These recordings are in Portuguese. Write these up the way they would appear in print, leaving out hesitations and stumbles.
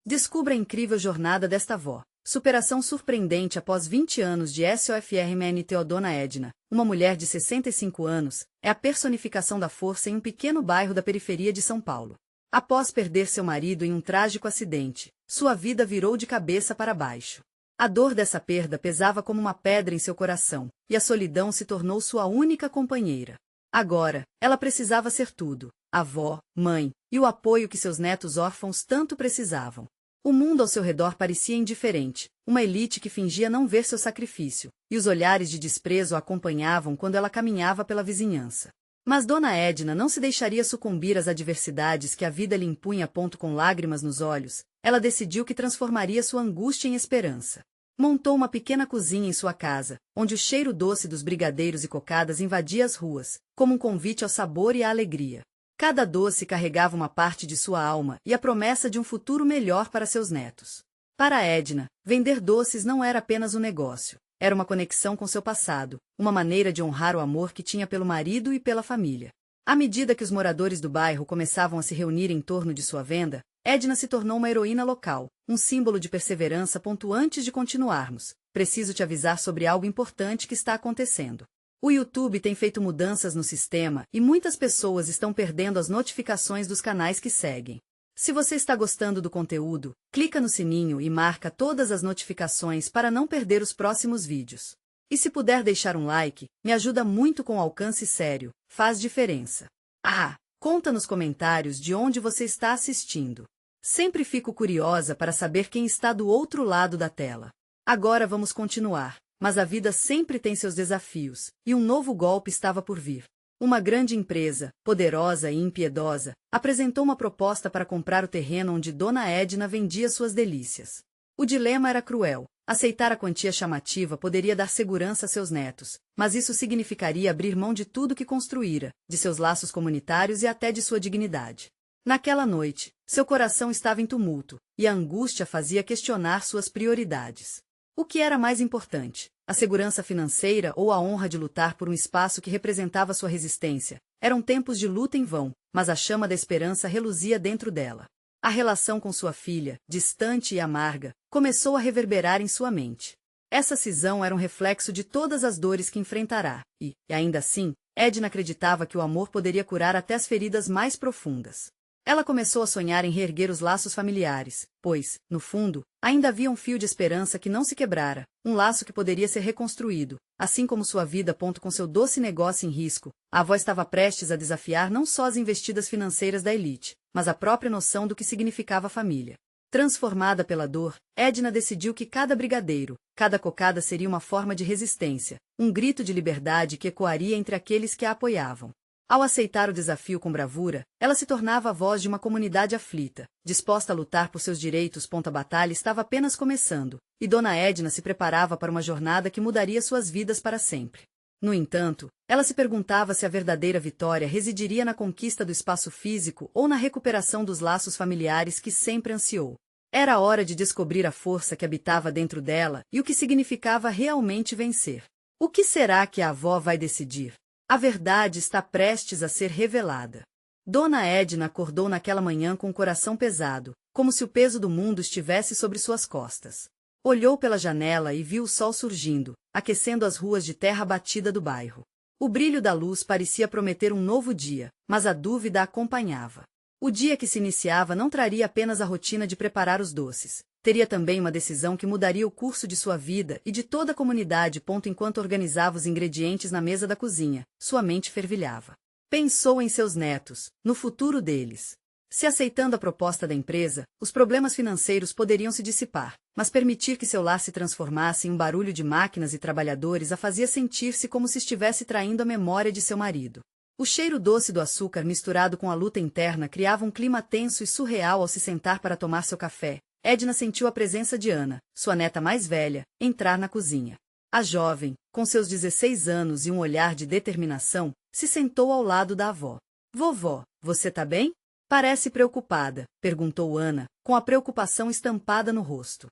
Descubra a incrível jornada desta avó. Superação surpreendente após 20 anos de SOFRMNTO. Dona Edna, uma mulher de 65 anos, é a personificação da força em um pequeno bairro da periferia de São Paulo. Após perder seu marido em um trágico acidente, sua vida virou de cabeça para baixo. A dor dessa perda pesava como uma pedra em seu coração, e a solidão se tornou sua única companheira. Agora, ela precisava ser tudo: avó, mãe, e o apoio que seus netos órfãos tanto precisavam. O mundo ao seu redor parecia indiferente, uma elite que fingia não ver seu sacrifício, e os olhares de desprezo a acompanhavam quando ela caminhava pela vizinhança. Mas Dona Edna não se deixaria sucumbir às adversidades que a vida lhe impunha. Com lágrimas nos olhos, ela decidiu que transformaria sua angústia em esperança. Montou uma pequena cozinha em sua casa, onde o cheiro doce dos brigadeiros e cocadas invadia as ruas, como um convite ao sabor e à alegria. Cada doce carregava uma parte de sua alma e a promessa de um futuro melhor para seus netos. Para Edna, vender doces não era apenas um negócio, era uma conexão com seu passado, uma maneira de honrar o amor que tinha pelo marido e pela família. À medida que os moradores do bairro começavam a se reunir em torno de sua venda, Edna se tornou uma heroína local, um símbolo de perseverança. Antes de continuarmos, preciso te avisar sobre algo importante que está acontecendo. O YouTube tem feito mudanças no sistema e muitas pessoas estão perdendo as notificações dos canais que seguem. Se você está gostando do conteúdo, clica no sininho e marca todas as notificações para não perder os próximos vídeos. E se puder deixar um like, me ajuda muito com alcance sério, faz diferença. Conta nos comentários de onde você está assistindo. Sempre fico curiosa para saber quem está do outro lado da tela. Agora vamos continuar. Mas a vida sempre tem seus desafios, e um novo golpe estava por vir. Uma grande empresa, poderosa e impiedosa, apresentou uma proposta para comprar o terreno onde Dona Edna vendia suas delícias. O dilema era cruel. Aceitar a quantia chamativa poderia dar segurança a seus netos, mas isso significaria abrir mão de tudo que construíra, de seus laços comunitários e até de sua dignidade. Naquela noite, seu coração estava em tumulto, e a angústia fazia questionar suas prioridades. O que era mais importante, a segurança financeira ou a honra de lutar por um espaço que representava sua resistência? Eram tempos de luta em vão, mas a chama da esperança reluzia dentro dela. A relação com sua filha, distante e amarga, começou a reverberar em sua mente. Essa cisão era um reflexo de todas as dores que enfrentará, e ainda assim, Edna acreditava que o amor poderia curar até as feridas mais profundas. Ela começou a sonhar em reerguer os laços familiares, pois, no fundo, ainda havia um fio de esperança que não se quebrara, um laço que poderia ser reconstruído, assim como sua vida. Com seu doce negócio em risco, a avó estava prestes a desafiar não só as investidas financeiras da elite, mas a própria noção do que significava família. Transformada pela dor, Edna decidiu que cada brigadeiro, cada cocada seria uma forma de resistência, um grito de liberdade que ecoaria entre aqueles que a apoiavam. Ao aceitar o desafio com bravura, ela se tornava a voz de uma comunidade aflita, disposta a lutar por seus direitos. A batalha estava apenas começando, e Dona Edna se preparava para uma jornada que mudaria suas vidas para sempre. No entanto, ela se perguntava se a verdadeira vitória residiria na conquista do espaço físico ou na recuperação dos laços familiares que sempre ansiou. Era hora de descobrir a força que habitava dentro dela e o que significava realmente vencer. O que será que a avó vai decidir? A verdade está prestes a ser revelada. Dona Edna acordou naquela manhã com o coração pesado, como se o peso do mundo estivesse sobre suas costas. Olhou pela janela e viu o sol surgindo, aquecendo as ruas de terra batida do bairro. O brilho da luz parecia prometer um novo dia, mas a dúvida a acompanhava. O dia que se iniciava não traria apenas a rotina de preparar os doces. Teria também uma decisão que mudaria o curso de sua vida e de toda a comunidade. Enquanto organizava os ingredientes na mesa da cozinha, sua mente fervilhava. Pensou em seus netos, no futuro deles. Se aceitando a proposta da empresa, os problemas financeiros poderiam se dissipar, mas permitir que seu lar se transformasse em um barulho de máquinas e trabalhadores a fazia sentir-se como se estivesse traindo a memória de seu marido. O cheiro doce do açúcar misturado com a luta interna criava um clima tenso e surreal. Ao se sentar para tomar seu café, Edna sentiu a presença de Ana, sua neta mais velha, entrar na cozinha. A jovem, com seus 16 anos e um olhar de determinação, se sentou ao lado da avó. Vovó, você tá bem? Parece preocupada, perguntou Ana, com a preocupação estampada no rosto.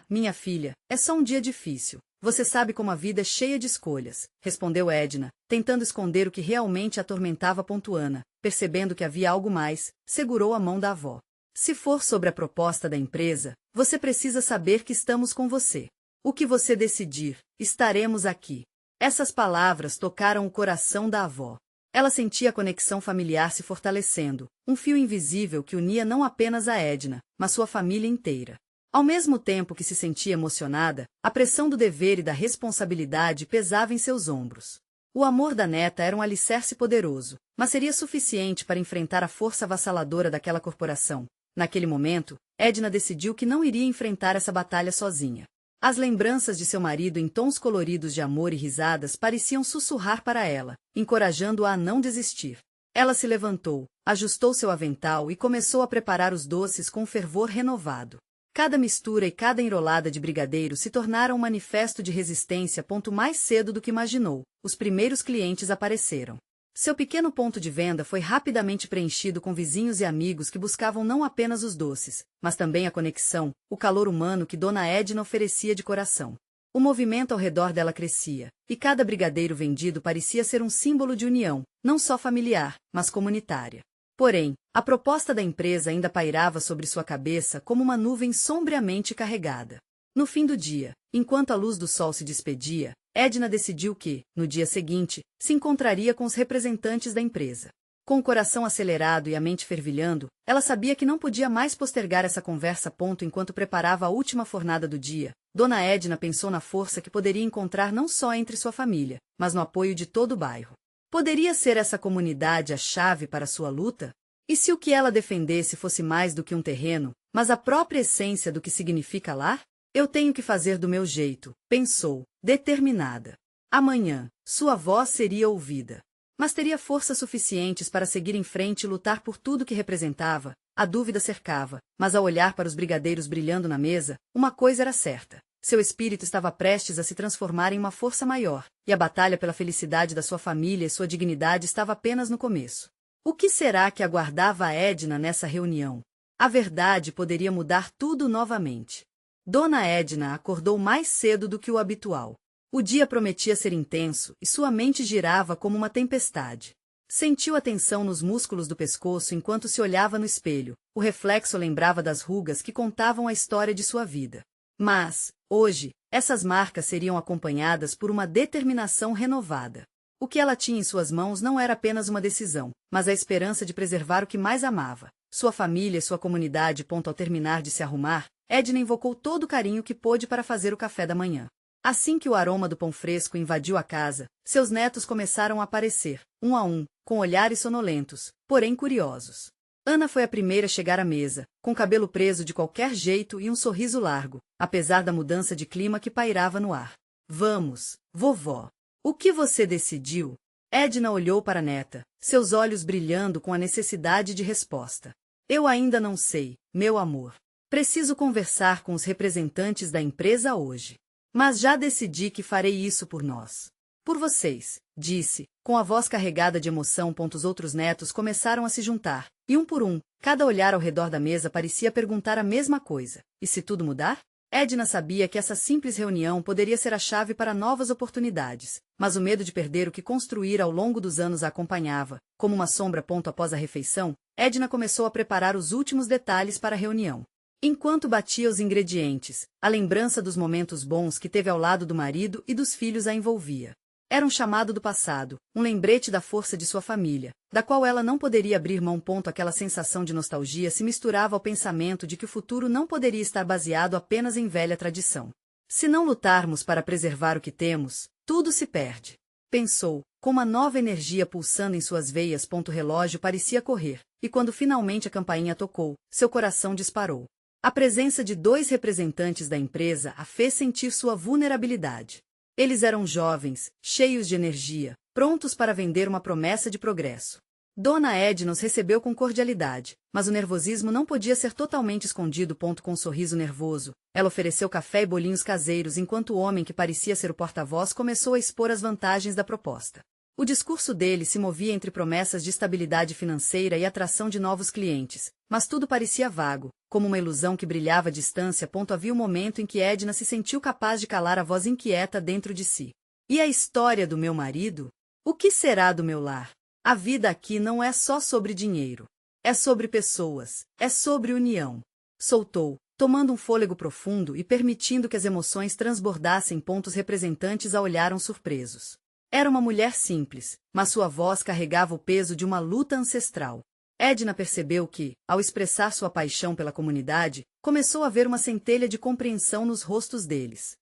Minha filha, é só um dia difícil. Você sabe como a vida é cheia de escolhas, respondeu Edna, tentando esconder o que realmente a atormentava. Ana, percebendo que havia algo mais, segurou a mão da avó. Se for sobre a proposta da empresa, você precisa saber que estamos com você. O que você decidir, estaremos aqui. Essas palavras tocaram o coração da avó. Ela sentia a conexão familiar se fortalecendo, um fio invisível que unia não apenas a Edna, mas sua família inteira. Ao mesmo tempo que se sentia emocionada, a pressão do dever e da responsabilidade pesava em seus ombros. O amor da neta era um alicerce poderoso, mas seria suficiente para enfrentar a força avassaladora daquela corporação. Naquele momento, Edna decidiu que não iria enfrentar essa batalha sozinha. As lembranças de seu marido em tons coloridos de amor e risadas pareciam sussurrar para ela, encorajando-a a não desistir. Ela se levantou, ajustou seu avental e começou a preparar os doces com fervor renovado. Cada mistura e cada enrolada de brigadeiro se tornaram um manifesto de resistência. Mais cedo do que imaginou, os primeiros clientes apareceram. Seu pequeno ponto de venda foi rapidamente preenchido com vizinhos e amigos que buscavam não apenas os doces, mas também a conexão, o calor humano que Dona Edna oferecia de coração. O movimento ao redor dela crescia, e cada brigadeiro vendido parecia ser um símbolo de união, não só familiar, mas comunitária. Porém, a proposta da empresa ainda pairava sobre sua cabeça como uma nuvem sombriamente carregada. No fim do dia, enquanto a luz do sol se despedia, Edna decidiu que, no dia seguinte, se encontraria com os representantes da empresa. Com o coração acelerado e a mente fervilhando, ela sabia que não podia mais postergar essa conversa. Enquanto preparava a última fornada do dia, Dona Edna pensou na força que poderia encontrar não só entre sua família, mas no apoio de todo o bairro. Poderia ser essa comunidade a chave para sua luta? E se o que ela defendesse fosse mais do que um terreno, mas a própria essência do que significa lar? Eu tenho que fazer do meu jeito, pensou, determinada. Amanhã, sua voz seria ouvida. Mas teria forças suficientes para seguir em frente e lutar por tudo que representava? A dúvida cercava, mas ao olhar para os brigadeiros brilhando na mesa, uma coisa era certa. Seu espírito estava prestes a se transformar em uma força maior, e a batalha pela felicidade da sua família e sua dignidade estava apenas no começo. O que será que aguardava a Edna nessa reunião? A verdade poderia mudar tudo novamente. Dona Edna acordou mais cedo do que o habitual. O dia prometia ser intenso e sua mente girava como uma tempestade. Sentiu a tensão nos músculos do pescoço enquanto se olhava no espelho. O reflexo lembrava das rugas que contavam a história de sua vida. Mas, hoje, essas marcas seriam acompanhadas por uma determinação renovada. O que ela tinha em suas mãos não era apenas uma decisão, mas a esperança de preservar o que mais amava, sua família e sua comunidade. Ao terminar de se arrumar, Edna invocou todo o carinho que pôde para fazer o café da manhã. Assim que o aroma do pão fresco invadiu a casa, seus netos começaram a aparecer, um a um, com olhares sonolentos, porém curiosos. Ana foi a primeira a chegar à mesa, com cabelo preso de qualquer jeito e um sorriso largo, apesar da mudança de clima que pairava no ar. Vamos, vovó. O que você decidiu? Edna olhou para a neta, seus olhos brilhando com a necessidade de resposta. Eu ainda não sei, meu amor. Preciso conversar com os representantes da empresa hoje. Mas já decidi que farei isso por nós. Por vocês, disse, com a voz carregada de emoção. Os outros netos começaram a se juntar, e um por um, cada olhar ao redor da mesa parecia perguntar a mesma coisa. E se tudo mudar? Edna sabia que essa simples reunião poderia ser a chave para novas oportunidades, mas o medo de perder o que construíra ao longo dos anos a acompanhava. Como uma sombra. Após a refeição, Edna começou a preparar os últimos detalhes para a reunião. Enquanto batia os ingredientes, a lembrança dos momentos bons que teve ao lado do marido e dos filhos a envolvia. Era um chamado do passado, um lembrete da força de sua família, da qual ela não poderia abrir mão. Aquela sensação de nostalgia se misturava ao pensamento de que o futuro não poderia estar baseado apenas em velha tradição. Se não lutarmos para preservar o que temos, tudo se perde. Pensou, com uma nova energia pulsando em suas veias. O relógio parecia correr, e quando finalmente a campainha tocou, seu coração disparou. A presença de dois representantes da empresa a fez sentir sua vulnerabilidade. Eles eram jovens, cheios de energia, prontos para vender uma promessa de progresso. Dona Edna os recebeu com cordialidade, mas o nervosismo não podia ser totalmente escondido. Com um sorriso nervoso, ela ofereceu café e bolinhos caseiros enquanto o homem que parecia ser o porta-voz começou a expor as vantagens da proposta. O discurso dele se movia entre promessas de estabilidade financeira e atração de novos clientes, mas tudo parecia vago, como uma ilusão que brilhava à distância. Havia um momento em que Edna se sentiu capaz de calar a voz inquieta dentro de si. E a história do meu marido? O que será do meu lar? A vida aqui não é só sobre dinheiro. É sobre pessoas, é sobre união. Soltou, tomando um fôlego profundo e permitindo que as emoções transbordassem. Pontos representantes a olharam surpresos. Era uma mulher simples, mas sua voz carregava o peso de uma luta ancestral. Edna percebeu que, ao expressar sua paixão pela comunidade, começou a ver uma centelha de compreensão nos rostos deles.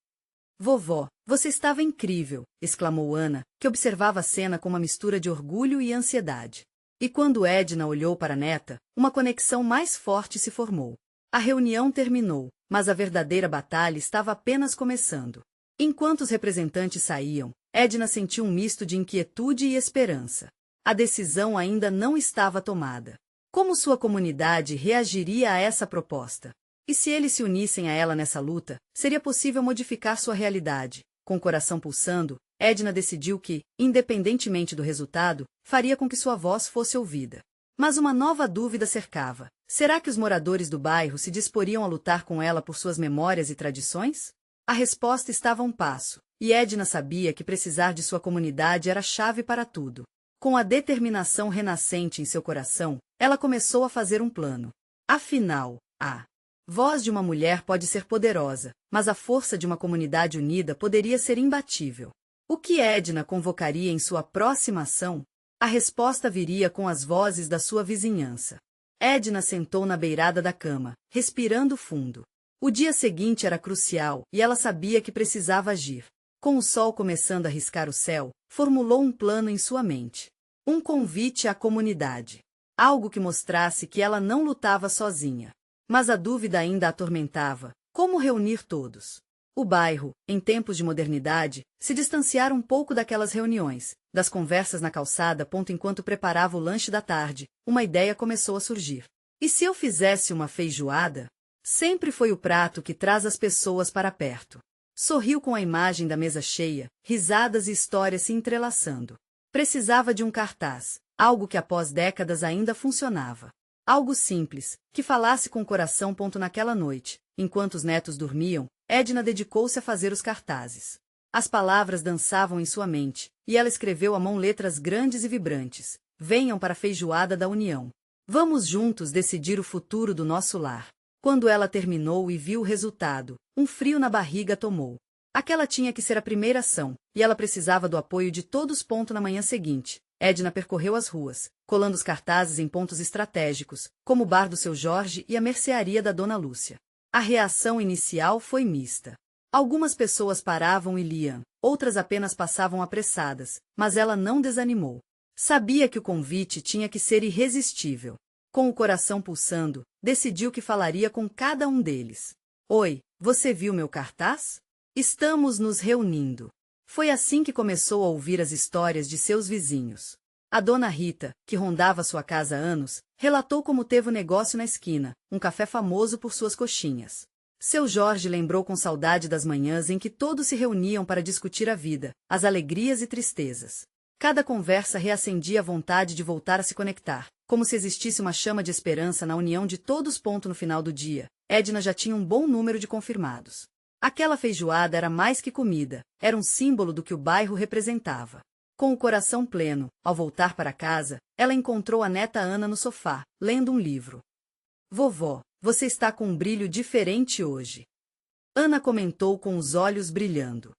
Vovó, você estava incrível, exclamou Ana, que observava a cena com uma mistura de orgulho e ansiedade. E quando Edna olhou para a neta, uma conexão mais forte se formou. A reunião terminou, mas a verdadeira batalha estava apenas começando. Enquanto os representantes saíam, Edna sentiu um misto de inquietude e esperança. A decisão ainda não estava tomada. Como sua comunidade reagiria a essa proposta? E se eles se unissem a ela nessa luta, seria possível modificar sua realidade? Com o coração pulsando, Edna decidiu que, independentemente do resultado, faria com que sua voz fosse ouvida. Mas uma nova dúvida cercava. Será que os moradores do bairro se disporiam a lutar com ela por suas memórias e tradições? A resposta estava a um passo, e Edna sabia que precisar de sua comunidade era a chave para tudo. Com a determinação renascente em seu coração, ela começou a fazer um plano. Afinal, a voz de uma mulher pode ser poderosa, mas a força de uma comunidade unida poderia ser imbatível. O que Edna convocaria em sua próxima ação? A resposta viria com as vozes da sua vizinhança. Edna sentou na beirada da cama, respirando fundo. O dia seguinte era crucial, e ela sabia que precisava agir. Com o sol começando a riscar o céu, formulou um plano em sua mente. Um convite à comunidade. Algo que mostrasse que ela não lutava sozinha. Mas a dúvida ainda a atormentava. Como reunir todos? O bairro, em tempos de modernidade, se distanciara um pouco daquelas reuniões, das conversas na calçada. Enquanto preparava o lanche da tarde, uma ideia começou a surgir. E se eu fizesse uma feijoada? Sempre foi o prato que traz as pessoas para perto. Sorriu com a imagem da mesa cheia, risadas e histórias se entrelaçando. Precisava de um cartaz, algo que após décadas ainda funcionava. Algo simples, que falasse com o coração. Naquela noite, enquanto os netos dormiam, Edna dedicou-se a fazer os cartazes. As palavras dançavam em sua mente, e ela escreveu à mão letras grandes e vibrantes. Venham para a feijoada da união. Vamos juntos decidir o futuro do nosso lar. Quando ela terminou e viu o resultado, um frio na barriga tomou. Aquela tinha que ser a primeira ação, e ela precisava do apoio de todos. Na manhã seguinte, Edna percorreu as ruas, colando os cartazes em pontos estratégicos, como o bar do seu Jorge e a mercearia da Dona Lúcia. A reação inicial foi mista. Algumas pessoas paravam e liam, outras apenas passavam apressadas, mas ela não desanimou. Sabia que o convite tinha que ser irresistível. Com o coração pulsando, decidiu que falaria com cada um deles. Oi, você viu meu cartaz? Estamos nos reunindo. Foi assim que começou a ouvir as histórias de seus vizinhos. A dona Rita, que rondava sua casa há anos, relatou como teve o negócio na esquina, um café famoso por suas coxinhas. Seu Jorge lembrou com saudade das manhãs em que todos se reuniam para discutir a vida, as alegrias e tristezas. Cada conversa reacendia a vontade de voltar a se conectar, como se existisse uma chama de esperança na união de todos. No final do dia, Edna já tinha um bom número de confirmados. Aquela feijoada era mais que comida, era um símbolo do que o bairro representava. Com o coração pleno, ao voltar para casa, ela encontrou a neta Ana no sofá, lendo um livro. Vovó, você está com um brilho diferente hoje. Ana comentou com os olhos brilhando.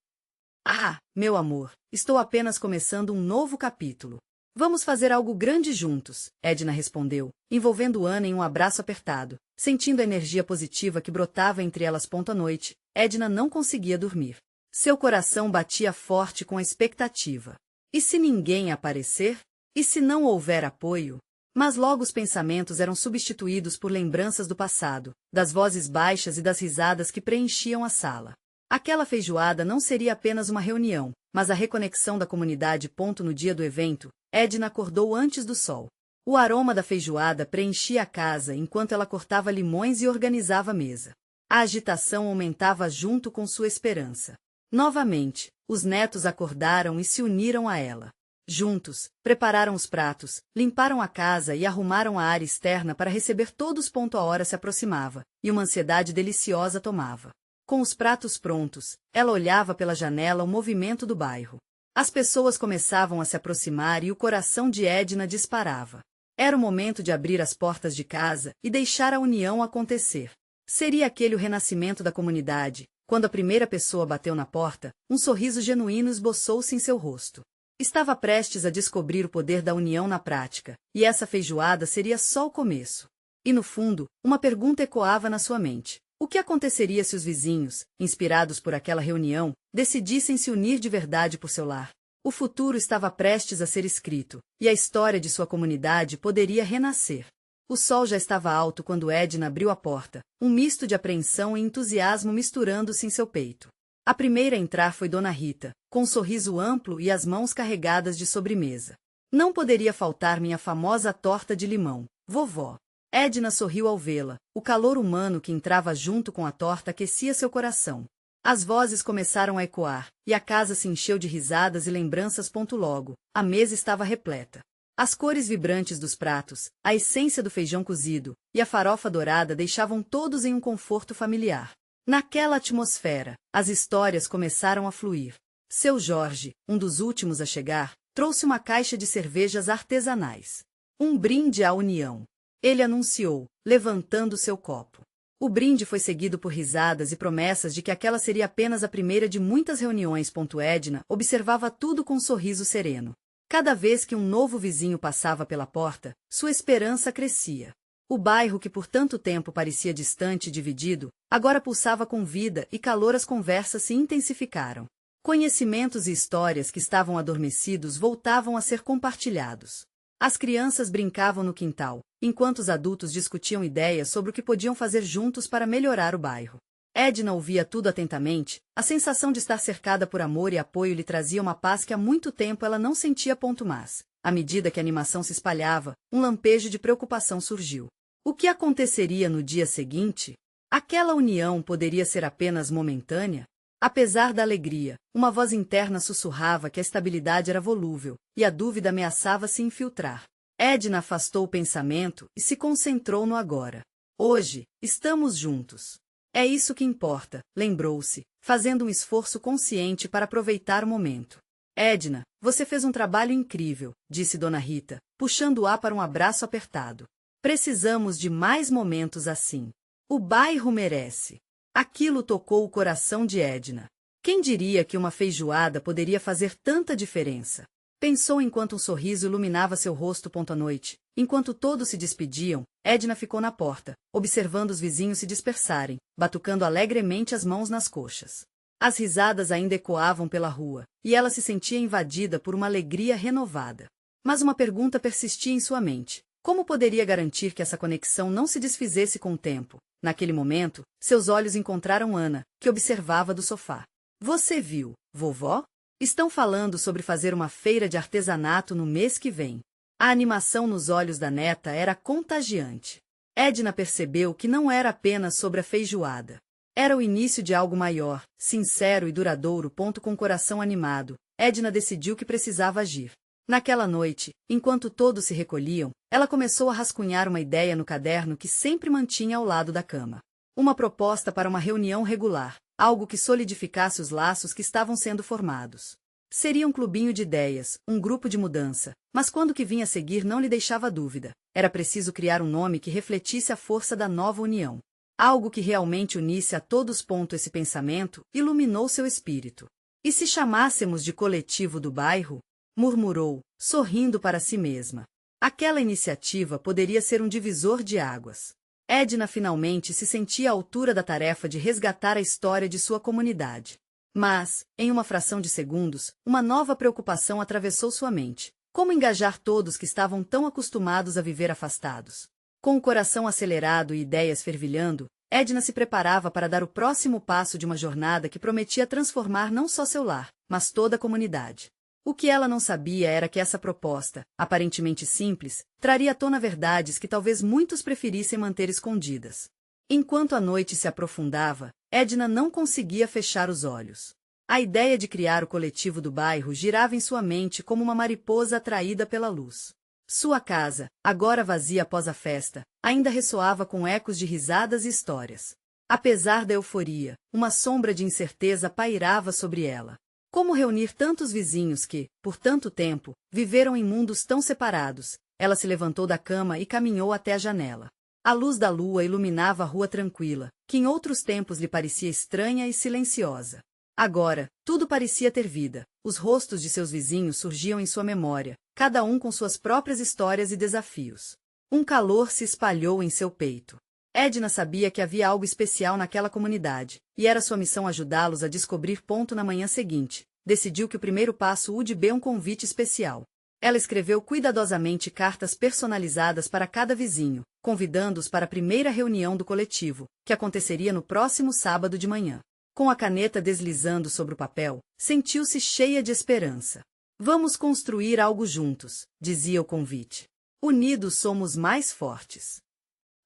Ah, meu amor, estou apenas começando um novo capítulo. Vamos fazer algo grande juntos, Edna respondeu, envolvendo Ana em um abraço apertado. Sentindo a energia positiva que brotava entre elas. À noite, Edna não conseguia dormir. Seu coração batia forte com a expectativa. E se ninguém aparecer? E se não houver apoio? Mas logo os pensamentos eram substituídos por lembranças do passado, das vozes baixas e das risadas que preenchiam a sala. Aquela feijoada não seria apenas uma reunião, mas a reconexão da comunidade. No dia do evento, Edna acordou antes do sol. O aroma da feijoada preenchia a casa enquanto ela cortava limões e organizava a mesa. A agitação aumentava junto com sua esperança. Novamente, os netos acordaram e se uniram a ela. Juntos, prepararam os pratos, limparam a casa e arrumaram a área externa para receber todos. A hora se aproximava, e uma ansiedade deliciosa tomava. Com os pratos prontos, ela olhava pela janela o movimento do bairro. As pessoas começavam a se aproximar e o coração de Edna disparava. Era o momento de abrir as portas de casa e deixar a união acontecer. Seria aquele o renascimento da comunidade. Quando a primeira pessoa bateu na porta, um sorriso genuíno esboçou-se em seu rosto. Estava prestes a descobrir o poder da união na prática, e essa feijoada seria só o começo. E no fundo, uma pergunta ecoava na sua mente. O que aconteceria se os vizinhos, inspirados por aquela reunião, decidissem se unir de verdade por seu lar? O futuro estava prestes a ser escrito, e a história de sua comunidade poderia renascer. O sol já estava alto quando Edna abriu a porta, um misto de apreensão e entusiasmo misturando-se em seu peito. A primeira a entrar foi Dona Rita, com um sorriso amplo e as mãos carregadas de sobremesa. Não poderia faltar minha famosa torta de limão, vovó. Edna sorriu ao vê-la, o calor humano que entrava junto com a torta aquecia seu coração. As vozes começaram a ecoar, e a casa se encheu de risadas e lembranças. Logo, a mesa estava repleta. As cores vibrantes dos pratos, a essência do feijão cozido e a farofa dourada deixavam todos em um conforto familiar. Naquela atmosfera, as histórias começaram a fluir. Seu Jorge, um dos últimos a chegar, trouxe uma caixa de cervejas artesanais. Um brinde à união. Ele anunciou, levantando seu copo. O brinde foi seguido por risadas e promessas de que aquela seria apenas a primeira de muitas reuniões. Edna observava tudo com um sorriso sereno. Cada vez que um novo vizinho passava pela porta, sua esperança crescia. O bairro que por tanto tempo parecia distante e dividido, agora pulsava com vida e calor. As conversas se intensificaram. Conhecimentos e histórias que estavam adormecidos voltavam a ser compartilhados. As crianças brincavam no quintal, enquanto os adultos discutiam ideias sobre o que podiam fazer juntos para melhorar o bairro. Edna ouvia tudo atentamente, a sensação de estar cercada por amor e apoio lhe trazia uma paz que há muito tempo ela não sentia. Mas, à medida que a animação se espalhava, um lampejo de preocupação surgiu. O que aconteceria no dia seguinte? Aquela união poderia ser apenas momentânea? Apesar da alegria, uma voz interna sussurrava que a estabilidade era volúvel, e a dúvida ameaçava se infiltrar. Edna afastou o pensamento e se concentrou no agora. Hoje, estamos juntos. É isso que importa, lembrou-se, fazendo um esforço consciente para aproveitar o momento. Edna, você fez um trabalho incrível, disse Dona Rita, puxando-a para um abraço apertado. Precisamos de mais momentos assim. O bairro merece. Aquilo tocou o coração de Edna. Quem diria que uma feijoada poderia fazer tanta diferença? Pensou enquanto um sorriso iluminava seu rosto. À noite, enquanto todos se despediam, Edna ficou na porta, observando os vizinhos se dispersarem, batucando alegremente as mãos nas coxas. As risadas ainda ecoavam pela rua, e ela se sentia invadida por uma alegria renovada. Mas uma pergunta persistia em sua mente. Como poderia garantir que essa conexão não se desfizesse com o tempo? Naquele momento, seus olhos encontraram Ana, que observava do sofá. Você viu, vovó? Estão falando sobre fazer uma feira de artesanato no mês que vem. A animação nos olhos da neta era contagiante. Edna percebeu que não era apenas sobre a feijoada. Era o início de algo maior, sincero e duradouro. Com o coração animado, Edna decidiu que precisava agir. Naquela noite, enquanto todos se recolhiam, ela começou a rascunhar uma ideia no caderno que sempre mantinha ao lado da cama. Uma proposta para uma reunião regular, algo que solidificasse os laços que estavam sendo formados. Seria um clubinho de ideias, um grupo de mudança, mas quando o que vinha a seguir não lhe deixava dúvida. Era preciso criar um nome que refletisse a força da nova união. Algo que realmente unisse a todos. Esse pensamento iluminou seu espírito. E se chamássemos de coletivo do bairro? Murmurou, sorrindo para si mesma. Aquela iniciativa poderia ser um divisor de águas. Edna finalmente se sentia à altura da tarefa de resgatar a história de sua comunidade. Mas, em uma fração de segundos, uma nova preocupação atravessou sua mente. Como engajar todos que estavam tão acostumados a viver afastados? Com o coração acelerado e ideias fervilhando, Edna se preparava para dar o próximo passo de uma jornada que prometia transformar não só seu lar, mas toda a comunidade. O que ela não sabia era que essa proposta, aparentemente simples, traria à tona verdades que talvez muitos preferissem manter escondidas. Enquanto a noite se aprofundava, Edna não conseguia fechar os olhos. A ideia de criar o coletivo do bairro girava em sua mente como uma mariposa atraída pela luz. Sua casa, agora vazia após a festa, ainda ressoava com ecos de risadas e histórias. Apesar da euforia, uma sombra de incerteza pairava sobre ela. Como reunir tantos vizinhos que, por tanto tempo, viveram em mundos tão separados? ela se levantou da cama e caminhou até a janela. A luz da lua iluminava a rua tranquila, que em outros tempos lhe parecia estranha e silenciosa. Agora, tudo parecia ter vida. Os rostos de seus vizinhos surgiam em sua memória, cada um com suas próprias histórias e desafios. Um calor se espalhou em seu peito. Edna sabia que havia algo especial naquela comunidade, e era sua missão ajudá-los a descobrir. Na manhã seguinte, decidiu que o primeiro passo would be um convite especial. Ela escreveu cuidadosamente cartas personalizadas para cada vizinho, convidando-os para a primeira reunião do coletivo, que aconteceria no próximo sábado de manhã. Com a caneta deslizando sobre o papel, sentiu-se cheia de esperança. Vamos construir algo juntos, dizia o convite. Unidos somos mais fortes.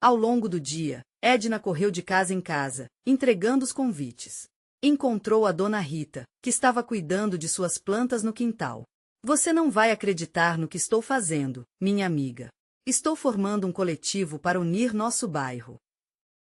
Ao longo do dia, Edna correu de casa em casa, entregando os convites. Encontrou a Dona Rita, que estava cuidando de suas plantas no quintal. Você não vai acreditar no que estou fazendo, minha amiga. Estou formando um coletivo para unir nosso bairro.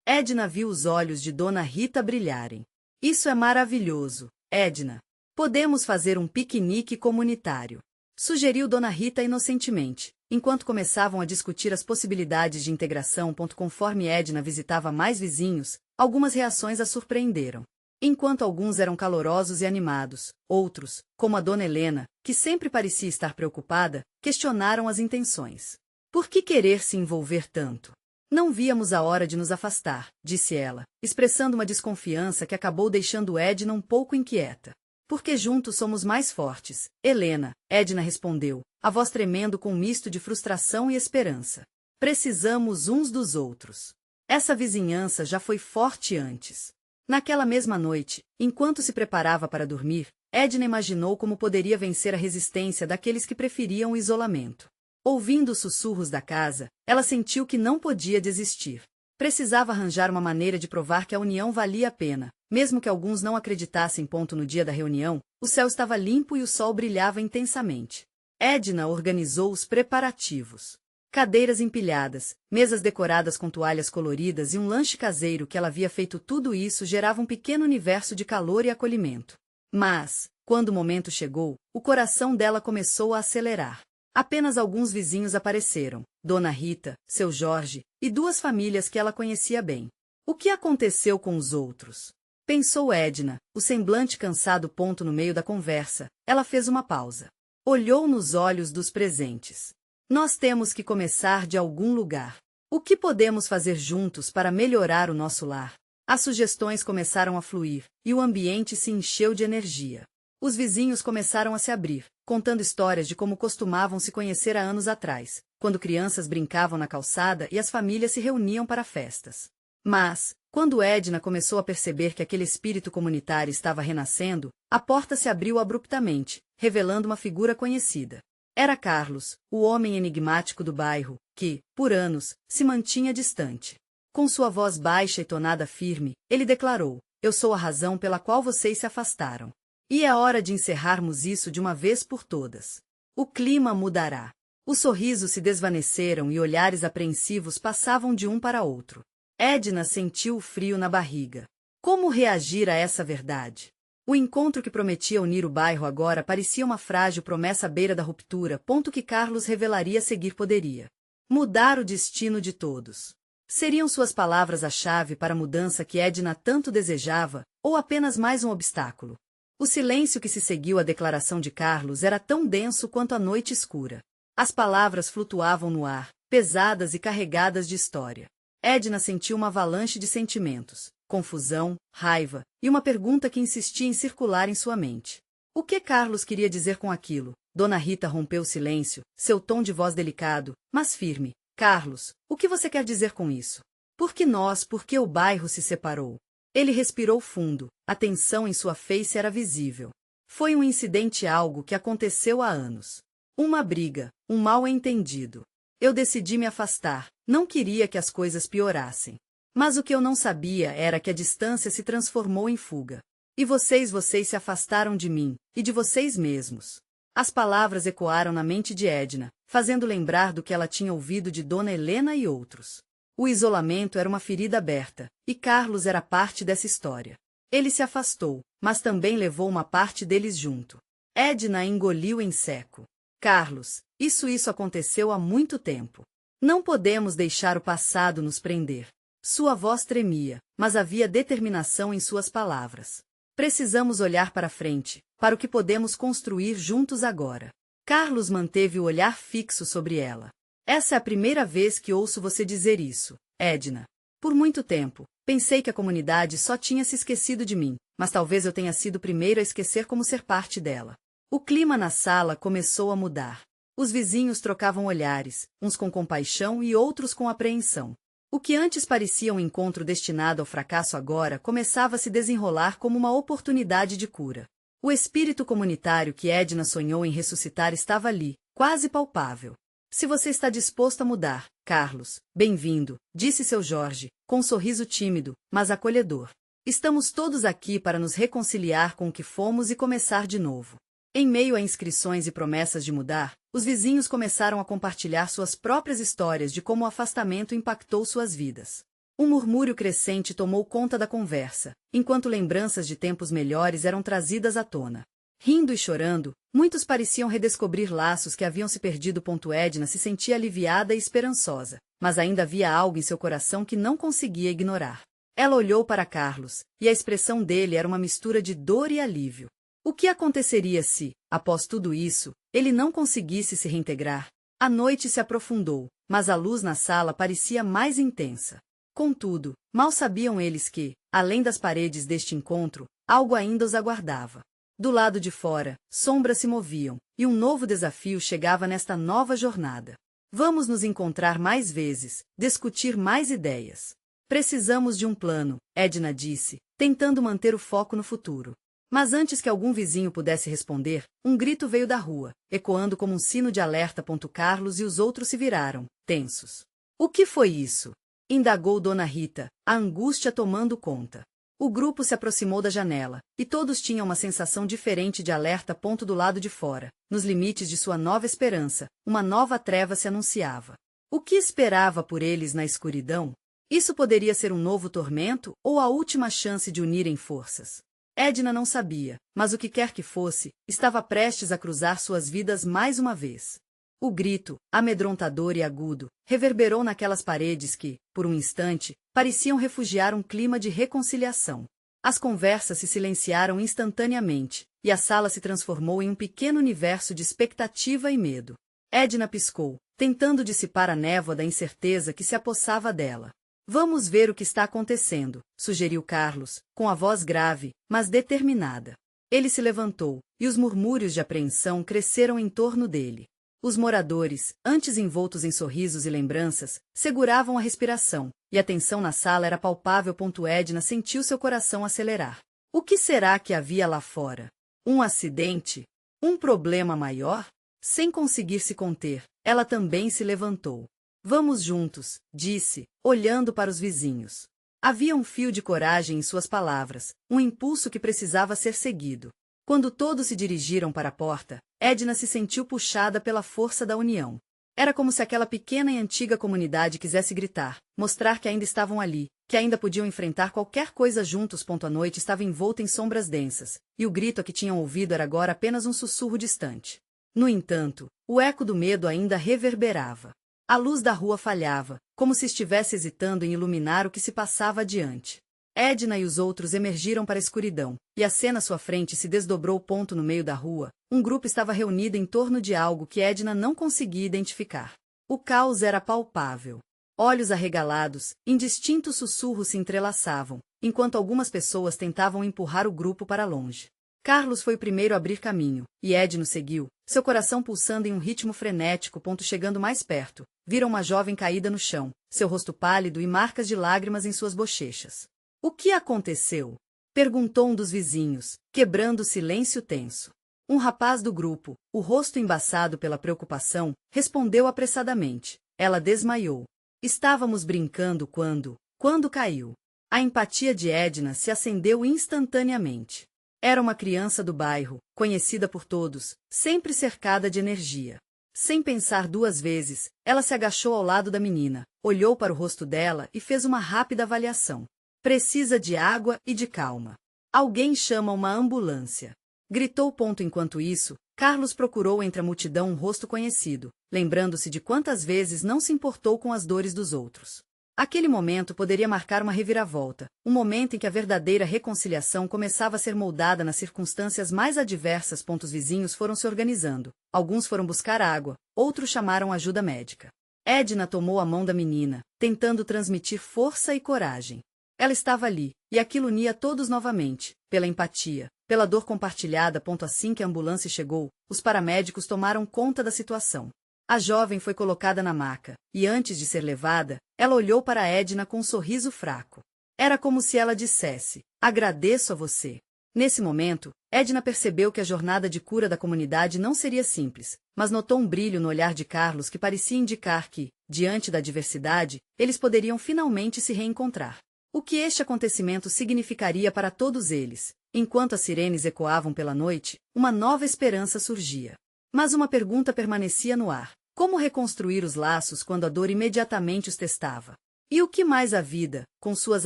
Edna viu os olhos de Dona Rita brilharem. Isso é maravilhoso, Edna. Podemos fazer um piquenique comunitário. Sugeriu Dona Rita inocentemente, enquanto começavam a discutir as possibilidades de integração. Conforme Edna visitava mais vizinhos, algumas reações a surpreenderam. Enquanto alguns eram calorosos e animados, outros, como a Dona Helena, que sempre parecia estar preocupada, questionaram as intenções. Por que querer se envolver tanto? Não víamos a hora de nos afastar, disse ela, expressando uma desconfiança que acabou deixando Edna um pouco inquieta. Porque juntos somos mais fortes, Helena, Edna respondeu, a voz tremendo com um misto de frustração e esperança. Precisamos uns dos outros. Essa vizinhança já foi forte antes. Naquela mesma noite, enquanto se preparava para dormir, Edna imaginou como poderia vencer a resistência daqueles que preferiam o isolamento. Ouvindo os sussurros da casa, ela sentiu que não podia desistir. Precisava arranjar uma maneira de provar que a união valia a pena, mesmo que alguns não acreditassem. No dia da reunião, o céu estava limpo e o sol brilhava intensamente. Edna organizou os preparativos. Cadeiras empilhadas, mesas decoradas com toalhas coloridas e um lanche caseiro que ela havia feito. Tudo isso gerava um pequeno universo de calor e acolhimento. Mas, quando o momento chegou, o coração dela começou a acelerar. Apenas alguns vizinhos apareceram, Dona Rita, seu Jorge, e duas famílias que ela conhecia bem. O que aconteceu com os outros? Pensou Edna, o semblante cansado. No meio da conversa, ela fez uma pausa. Olhou nos olhos dos presentes. Nós temos que começar de algum lugar. O que podemos fazer juntos para melhorar o nosso lar? As sugestões começaram a fluir, e o ambiente se encheu de energia. Os vizinhos começaram a se abrir, contando histórias de como costumavam se conhecer há anos atrás, quando crianças brincavam na calçada e as famílias se reuniam para festas. Mas, quando Edna começou a perceber que aquele espírito comunitário estava renascendo, a porta se abriu abruptamente, revelando uma figura conhecida. Era Carlos, o homem enigmático do bairro, que, por anos, se mantinha distante. Com sua voz baixa e tonada firme, ele declarou: "Eu sou a razão pela qual vocês se afastaram. E é hora de encerrarmos isso de uma vez por todas. O clima mudará." Os sorrisos se desvaneceram e olhares apreensivos passavam de um para outro. Edna sentiu o frio na barriga. Como reagir a essa verdade? O encontro que prometia unir o bairro agora parecia uma frágil promessa à beira da ruptura. Que Carlos revelaria a seguir poderia mudar o destino de todos. Seriam suas palavras a chave para a mudança que Edna tanto desejava, ou apenas mais um obstáculo? O silêncio que se seguiu à declaração de Carlos era tão denso quanto a noite escura. As palavras flutuavam no ar, pesadas e carregadas de história. Edna sentiu uma avalanche de sentimentos, confusão, raiva, e uma pergunta que insistia em circular em sua mente. O que Carlos queria dizer com aquilo? Dona Rita rompeu o silêncio, seu tom de voz delicado, mas firme. Carlos, o que você quer dizer com isso? Por que o bairro se separou? Ele respirou fundo, a tensão em sua face era visível. Foi um incidente, algo que aconteceu há anos. Uma briga, um mal-entendido. Eu decidi me afastar, não queria que as coisas piorassem. Mas o que eu não sabia era que a distância se transformou em fuga. E vocês se afastaram de mim, e de vocês mesmos. As palavras ecoaram na mente de Edna, fazendo lembrar do que ela tinha ouvido de Dona Helena e outros. O isolamento era uma ferida aberta, e Carlos era parte dessa história. Ele se afastou, mas também levou uma parte deles junto. Edna engoliu em seco. Carlos, isso aconteceu há muito tempo. Não podemos deixar o passado nos prender. Sua voz tremia, mas havia determinação em suas palavras. Precisamos olhar para frente, para o que podemos construir juntos agora. Carlos manteve o olhar fixo sobre ela. Essa é a primeira vez que ouço você dizer isso, Edna. Por muito tempo, pensei que a comunidade só tinha se esquecido de mim, mas talvez eu tenha sido o primeiro a esquecer como ser parte dela. O clima na sala começou a mudar. Os vizinhos trocavam olhares, uns com compaixão e outros com apreensão. O que antes parecia um encontro destinado ao fracasso agora começava a se desenrolar como uma oportunidade de cura. O espírito comunitário que Edna sonhou em ressuscitar estava ali, quase palpável. Se você está disposto a mudar, Carlos, bem-vindo, disse seu Jorge, com um sorriso tímido, mas acolhedor. Estamos todos aqui para nos reconciliar com o que fomos e começar de novo. Em meio a inscrições e promessas de mudar, os vizinhos começaram a compartilhar suas próprias histórias de como o afastamento impactou suas vidas. Um murmúrio crescente tomou conta da conversa, enquanto lembranças de tempos melhores eram trazidas à tona. Rindo e chorando, muitos pareciam redescobrir laços que haviam se perdido. Edna se sentia aliviada e esperançosa, mas ainda havia algo em seu coração que não conseguia ignorar. Ela olhou para Carlos, e a expressão dele era uma mistura de dor e alívio. O que aconteceria se, após tudo isso, ele não conseguisse se reintegrar? A noite se aprofundou, mas a luz na sala parecia mais intensa. Contudo, mal sabiam eles que, além das paredes deste encontro, algo ainda os aguardava. Do lado de fora, sombras se moviam, e um novo desafio chegava nesta nova jornada. Vamos nos encontrar mais vezes, discutir mais ideias. Precisamos de um plano, Edna disse, tentando manter o foco no futuro. Mas antes que algum vizinho pudesse responder, um grito veio da rua, ecoando como um sino de alerta. Carlos e os outros se viraram, tensos. O que foi isso? Indagou Dona Rita, a angústia tomando conta. O grupo se aproximou da janela, e todos tinham uma sensação diferente de alerta. Do lado de fora, nos limites de sua nova esperança, uma nova treva se anunciava. O que esperava por eles na escuridão? Isso poderia ser um novo tormento ou a última chance de unirem forças? Edna não sabia, mas o que quer que fosse, estava prestes a cruzar suas vidas mais uma vez. O grito, amedrontador e agudo, reverberou naquelas paredes que, por um instante, pareciam refugiar um clima de reconciliação. As conversas se silenciaram instantaneamente, e a sala se transformou em um pequeno universo de expectativa e medo. Edna piscou, tentando dissipar a névoa da incerteza que se apossava dela. Vamos ver o que está acontecendo, sugeriu Carlos, com a voz grave, mas determinada. Ele se levantou, e os murmúrios de apreensão cresceram em torno dele. Os moradores, antes envoltos em sorrisos e lembranças, seguravam a respiração, e a tensão na sala era palpável. Edna sentiu seu coração acelerar. O que será que havia lá fora? Um acidente? Um problema maior? Sem conseguir se conter, ela também se levantou. Vamos juntos, disse, olhando para os vizinhos. Havia um fio de coragem em suas palavras, um impulso que precisava ser seguido. Quando todos se dirigiram para a porta, Edna se sentiu puxada pela força da união. Era como se aquela pequena e antiga comunidade quisesse gritar, mostrar que ainda estavam ali, que ainda podiam enfrentar qualquer coisa juntos. A noite estava envolta em sombras densas, e o grito a que tinham ouvido era agora apenas um sussurro distante. No entanto, o eco do medo ainda reverberava. A luz da rua falhava, como se estivesse hesitando em iluminar o que se passava adiante. Edna e os outros emergiram para a escuridão, e a cena à sua frente se desdobrou. No meio da rua, um grupo estava reunido em torno de algo que Edna não conseguia identificar. O caos era palpável. Olhos arregalados, indistintos sussurros se entrelaçavam, enquanto algumas pessoas tentavam empurrar o grupo para longe. Carlos foi o primeiro a abrir caminho, e Edna seguiu, seu coração pulsando em um ritmo frenético. Chegando mais perto, viram uma jovem caída no chão, seu rosto pálido e marcas de lágrimas em suas bochechas. O que aconteceu? Perguntou um dos vizinhos, quebrando o silêncio tenso. Um rapaz do grupo, o rosto embaçado pela preocupação, respondeu apressadamente. Ela desmaiou. Estávamos brincando quando caiu. A empatia de Edna se acendeu instantaneamente. Era uma criança do bairro, conhecida por todos, sempre cercada de energia. Sem pensar duas vezes, ela se agachou ao lado da menina, olhou para o rosto dela e fez uma rápida avaliação. Precisa de água e de calma. Alguém chama uma ambulância. gritou. Enquanto isso, Carlos procurou entre a multidão um rosto conhecido, lembrando-se de quantas vezes não se importou com as dores dos outros. Aquele momento poderia marcar uma reviravolta, um momento em que a verdadeira reconciliação começava a ser moldada nas circunstâncias mais adversas. Os vizinhos foram se organizando, alguns foram buscar água, outros chamaram ajuda médica. Edna tomou a mão da menina, tentando transmitir força e coragem. Ela estava ali, e aquilo unia todos novamente, pela empatia, pela dor compartilhada. Assim que a ambulância chegou, os paramédicos tomaram conta da situação. A jovem foi colocada na maca, e antes de ser levada, ela olhou para Edna com um sorriso fraco. Era como se ela dissesse: agradeço a você. Nesse momento, Edna percebeu que a jornada de cura da comunidade não seria simples, mas notou um brilho no olhar de Carlos que parecia indicar que, diante da adversidade, eles poderiam finalmente se reencontrar. O que este acontecimento significaria para todos eles? Enquanto as sirenes ecoavam pela noite, uma nova esperança surgia. Mas uma pergunta permanecia no ar: como reconstruir os laços quando a dor imediatamente os testava? E o que mais a vida, com suas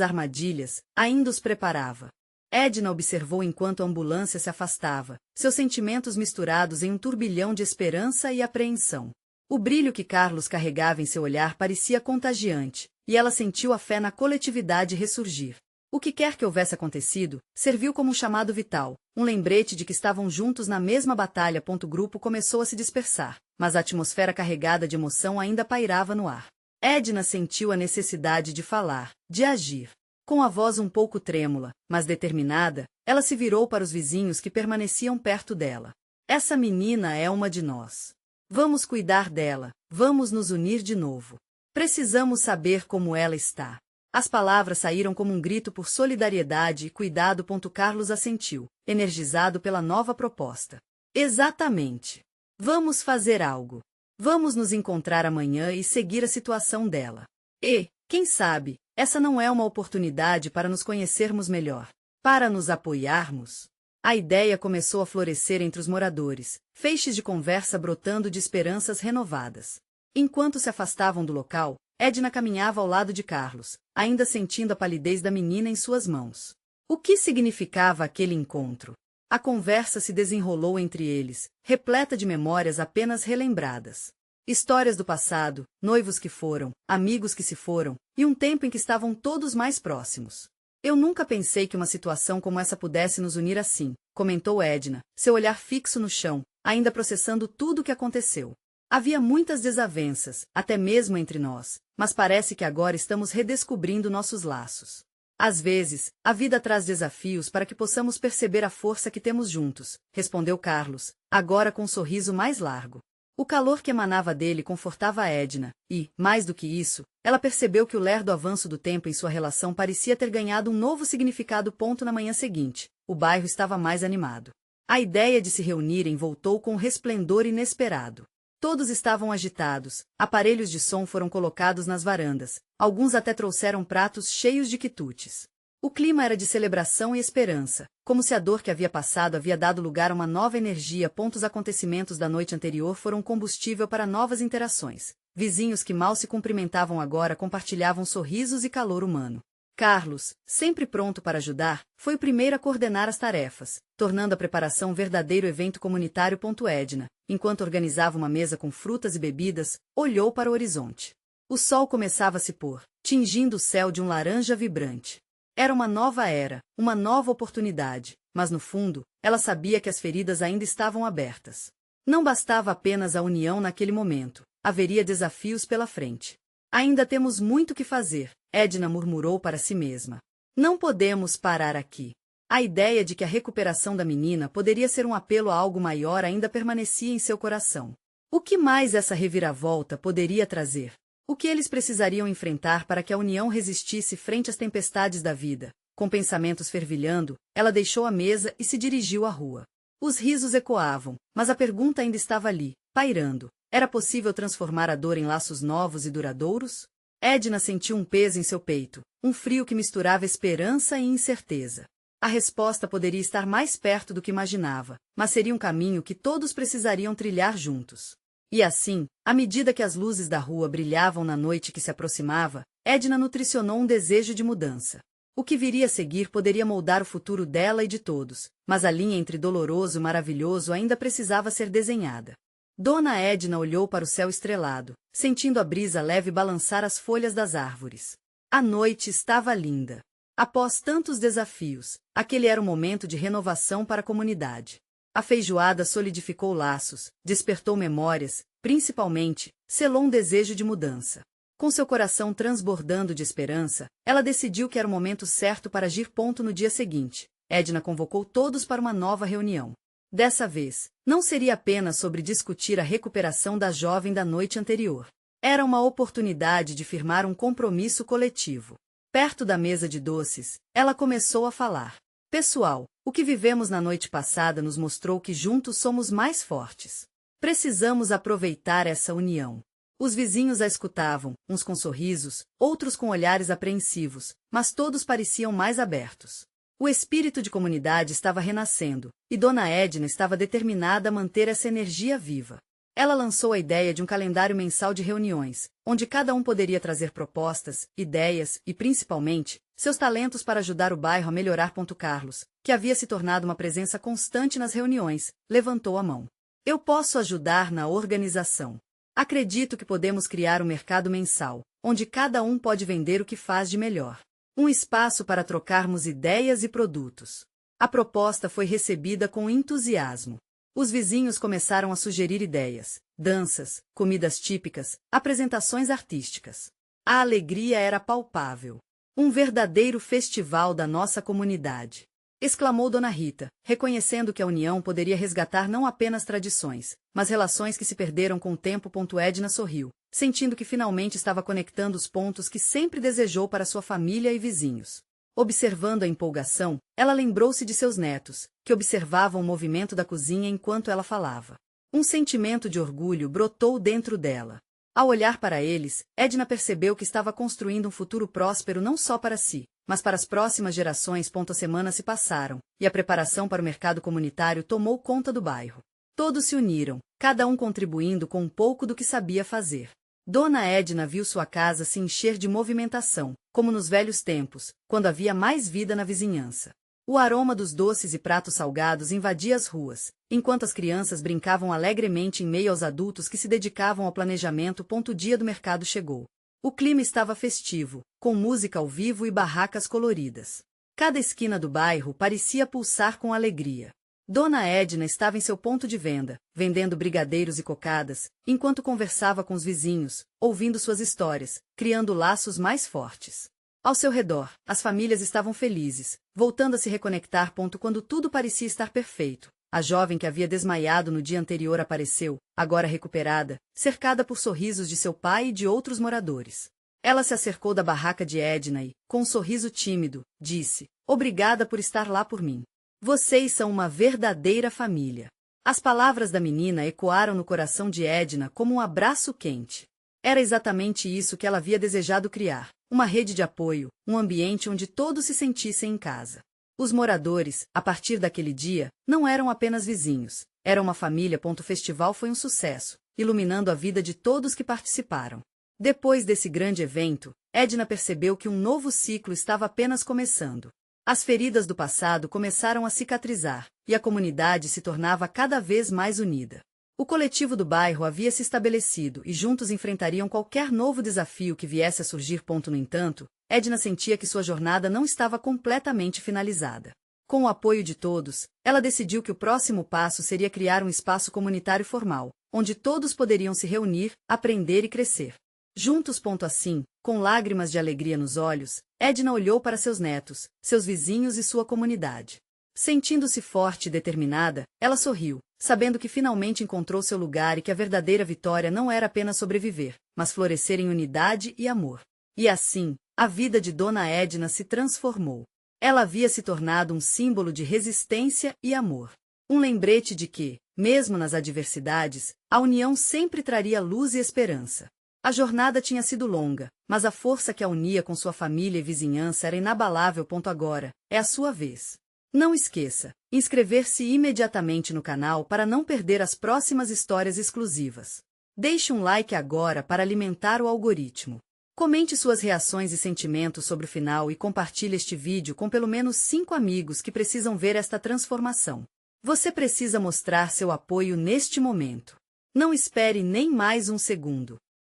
armadilhas, ainda os preparava? Edna observou enquanto a ambulância se afastava, seus sentimentos misturados em um turbilhão de esperança e apreensão. O brilho que Carlos carregava em seu olhar parecia contagiante, e ela sentiu a fé na coletividade ressurgir. O que quer que houvesse acontecido, serviu como um chamado vital, um lembrete de que estavam juntos na mesma batalha. O grupo começou a se dispersar, mas a atmosfera carregada de emoção ainda pairava no ar. Edna sentiu a necessidade de falar, de agir. Com a voz um pouco trêmula, mas determinada, ela se virou para os vizinhos que permaneciam perto dela. Essa menina é uma de nós. Vamos cuidar dela, vamos nos unir de novo. Precisamos saber como ela está. As palavras saíram como um grito por solidariedade e cuidado. Carlos assentiu, energizado pela nova proposta. Exatamente. Vamos fazer algo. Vamos nos encontrar amanhã e seguir a situação dela. E, quem sabe, essa não é uma oportunidade para nos conhecermos melhor, para nos apoiarmos? A ideia começou a florescer entre os moradores, feixes de conversa brotando de esperanças renovadas. Enquanto se afastavam do local, Edna caminhava ao lado de Carlos, ainda sentindo a palidez da menina em suas mãos. O que significava aquele encontro? A conversa se desenrolou entre eles, repleta de memórias apenas relembradas. Histórias do passado, noivos que foram, amigos que se foram, e um tempo em que estavam todos mais próximos. Eu nunca pensei que uma situação como essa pudesse nos unir assim, comentou Edna, seu olhar fixo no chão, ainda processando tudo o que aconteceu. Havia muitas desavenças, até mesmo entre nós, mas parece que agora estamos redescobrindo nossos laços. Às vezes, a vida traz desafios para que possamos perceber a força que temos juntos, respondeu Carlos, agora com um sorriso mais largo. O calor que emanava dele confortava a Edna, e, mais do que isso, ela percebeu que o lerdo avanço do tempo em sua relação parecia ter ganhado um novo significado. Na manhã seguinte, o bairro estava mais animado. A ideia de se reunirem voltou com um resplendor inesperado. Todos estavam agitados, aparelhos de som foram colocados nas varandas, alguns até trouxeram pratos cheios de quitutes. O clima era de celebração e esperança, como se a dor que havia passado havia dado lugar a uma nova energia. Os acontecimentos da noite anterior foram combustível para novas interações. Vizinhos que mal se cumprimentavam agora compartilhavam sorrisos e calor humano. Carlos, sempre pronto para ajudar, foi o primeiro a coordenar as tarefas, tornando a preparação um verdadeiro evento comunitário. Edna, enquanto organizava uma mesa com frutas e bebidas, olhou para o horizonte. O sol começava a se pôr, tingindo o céu de um laranja vibrante. Era uma nova era, uma nova oportunidade, mas no fundo, ela sabia que as feridas ainda estavam abertas. Não bastava apenas a união naquele momento, haveria desafios pela frente. Ainda temos muito que fazer, Edna murmurou para si mesma. Não podemos parar aqui. A ideia de que a recuperação da menina poderia ser um apelo a algo maior ainda permanecia em seu coração. O que mais essa reviravolta poderia trazer? O que eles precisariam enfrentar para que a união resistisse frente às tempestades da vida? Com pensamentos fervilhando, ela deixou a mesa e se dirigiu à rua. Os risos ecoavam, mas a pergunta ainda estava ali, pairando. Era possível transformar a dor em laços novos e duradouros? Edna sentiu um peso em seu peito, um frio que misturava esperança e incerteza. A resposta poderia estar mais perto do que imaginava, mas seria um caminho que todos precisariam trilhar juntos. E assim, à medida que as luzes da rua brilhavam na noite que se aproximava, Edna nutricionou um desejo de mudança. O que viria a seguir poderia moldar o futuro dela e de todos, mas a linha entre doloroso e maravilhoso ainda precisava ser desenhada. Dona Edna olhou para o céu estrelado, sentindo a brisa leve balançar as folhas das árvores. A noite estava linda. Após tantos desafios, aquele era o momento de renovação para a comunidade. A feijoada solidificou laços, despertou memórias, principalmente, selou um desejo de mudança. Com seu coração transbordando de esperança, ela decidiu que era o momento certo para agir. No dia seguinte, Edna convocou todos para uma nova reunião. Dessa vez, não seria apenas sobre discutir a recuperação da jovem da noite anterior. Era uma oportunidade de firmar um compromisso coletivo. Perto da mesa de doces, ela começou a falar. Pessoal, o que vivemos na noite passada nos mostrou que juntos somos mais fortes. Precisamos aproveitar essa união. Os vizinhos a escutavam, uns com sorrisos, outros com olhares apreensivos, mas todos pareciam mais abertos. O espírito de comunidade estava renascendo, e Dona Edna estava determinada a manter essa energia viva. Ela lançou a ideia de um calendário mensal de reuniões, onde cada um poderia trazer propostas, ideias e, principalmente, seus talentos para ajudar o bairro a melhorar. Carlos, que havia se tornado uma presença constante nas reuniões, levantou a mão. Eu posso ajudar na organização. Acredito que podemos criar um mercado mensal, onde cada um pode vender o que faz de melhor. Um espaço para trocarmos ideias e produtos. A proposta foi recebida com entusiasmo. Os vizinhos começaram a sugerir ideias, danças, comidas típicas, apresentações artísticas. A alegria era palpável. Um verdadeiro festival da nossa comunidade. Exclamou Dona Rita, reconhecendo que a união poderia resgatar não apenas tradições, mas relações que se perderam com o tempo. Edna sorriu, sentindo que finalmente estava conectando os pontos que sempre desejou para sua família e vizinhos. Observando a empolgação, ela lembrou-se de seus netos, que observavam o movimento da cozinha enquanto ela falava. Um sentimento de orgulho brotou dentro dela. Ao olhar para eles, Edna percebeu que estava construindo um futuro próspero não só para si, mas para as próximas gerações. As semanas se passaram, e a preparação para o mercado comunitário tomou conta do bairro. Todos se uniram, cada um contribuindo com um pouco do que sabia fazer. Dona Edna viu sua casa se encher de movimentação, como nos velhos tempos, quando havia mais vida na vizinhança. O aroma dos doces e pratos salgados invadia as ruas, enquanto as crianças brincavam alegremente em meio aos adultos que se dedicavam ao planejamento. O dia do mercado chegou. O clima estava festivo, com música ao vivo e barracas coloridas. Cada esquina do bairro parecia pulsar com alegria. Dona Edna estava em seu ponto de venda, vendendo brigadeiros e cocadas, enquanto conversava com os vizinhos, ouvindo suas histórias, criando laços mais fortes. Ao seu redor, as famílias estavam felizes, voltando a se reconectar. Quando tudo parecia estar perfeito, a jovem que havia desmaiado no dia anterior apareceu, agora recuperada, cercada por sorrisos de seu pai e de outros moradores. Ela se acercou da barraca de Edna e, com um sorriso tímido, disse: "Obrigada por estar lá por mim. Vocês são uma verdadeira família." As palavras da menina ecoaram no coração de Edna como um abraço quente. Era exatamente isso que ela havia desejado criar, uma rede de apoio, um ambiente onde todos se sentissem em casa. Os moradores, a partir daquele dia, não eram apenas vizinhos, eram uma família. O festival foi um sucesso, iluminando a vida de todos que participaram. Depois desse grande evento, Edna percebeu que um novo ciclo estava apenas começando. As feridas do passado começaram a cicatrizar, e a comunidade se tornava cada vez mais unida. O coletivo do bairro havia se estabelecido e juntos enfrentariam qualquer novo desafio que viesse a surgir. No entanto, Edna sentia que sua jornada não estava completamente finalizada. Com o apoio de todos, ela decidiu que o próximo passo seria criar um espaço comunitário formal, onde todos poderiam se reunir, aprender e crescer. Juntos. Assim, com lágrimas de alegria nos olhos, Edna olhou para seus netos, seus vizinhos e sua comunidade. Sentindo-se forte e determinada, ela sorriu, sabendo que finalmente encontrou seu lugar e que a verdadeira vitória não era apenas sobreviver, mas florescer em unidade e amor. E assim, a vida de Dona Edna se transformou. Ela havia se tornado um símbolo de resistência e amor. Um lembrete de que, mesmo nas adversidades, a união sempre traria luz e esperança. A jornada tinha sido longa, mas a força que a unia com sua família e vizinhança era inabalável. Agora, é a sua vez. Não esqueça, inscrever-se imediatamente no canal para não perder as próximas histórias exclusivas. Deixe um like agora para alimentar o algoritmo. Comente suas reações e sentimentos sobre o final e compartilhe este vídeo com pelo menos 5 amigos que precisam ver esta transformação. Você precisa mostrar seu apoio neste momento. Não espere nem mais um segundo.